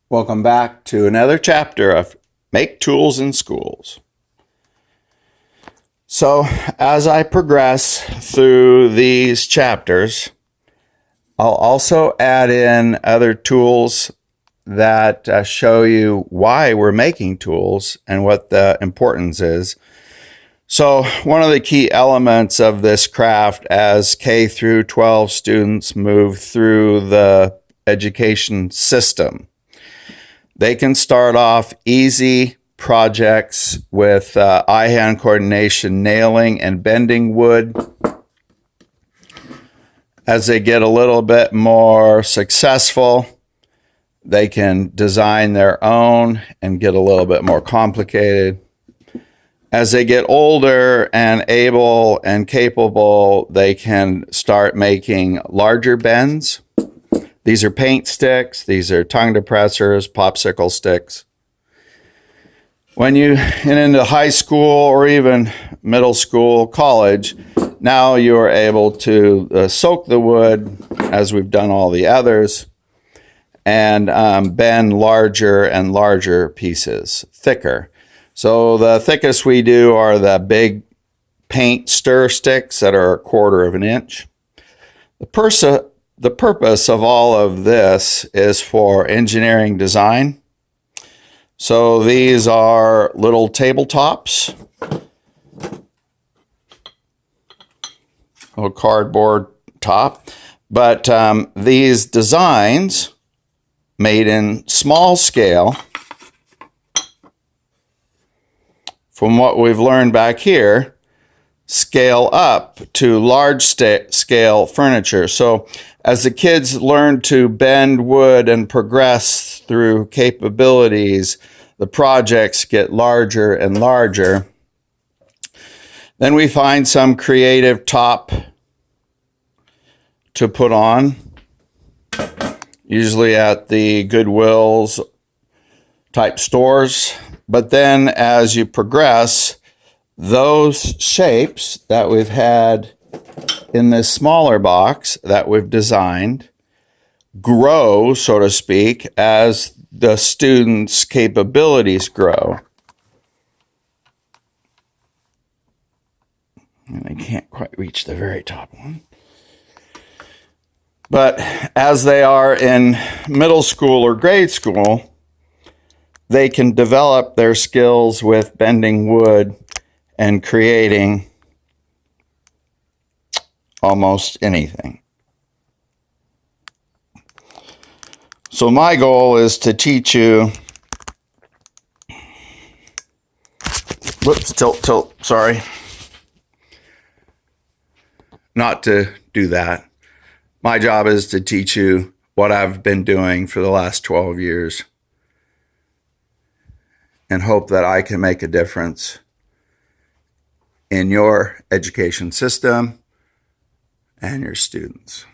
Welcome back to another chapter of Make Tools in Schools. So, as I progress through these chapters, I'll also add in other tools that show you why we're making tools and what the importance is. So, one of the key elements of this craft as K through 12 students move through the education system, they can start off easy projects with eye-hand coordination, nailing and bending wood. As they get a little bit more successful, they can design their own and get a little bit more complicated. As they get older and able and capable, they can start making larger bends. These are paint sticks, these are tongue depressors, popsicle sticks. When you get into high school or even middle school, college, now you are able to soak the wood, as we've done all the others, and bend larger and larger pieces, thicker. So the thickest we do are the big paint stir sticks that are 1/4 of an inch. The purpose of all of this is for engineering design. So these are little tabletops, little cardboard top, but these designs made in small scale, from what we've learned back here, scale up to large scale furniture. So as the kids learn to bend wood and progress through capabilities, the projects get larger and larger. Then we find some creative top to put on, usually at the Goodwills type stores. But then as you progress, those shapes that we've had in this smaller box that we've designed grow, so to speak, as the students' capabilities grow. And I can't quite reach the very top one. But as they are in middle school or grade school, they can develop their skills with bending wood and creating almost anything. So my goal is to teach you, sorry, not to do that. My job is to teach you what I've been doing for the last 12 years and hope that I can make a difference in your education system and your students.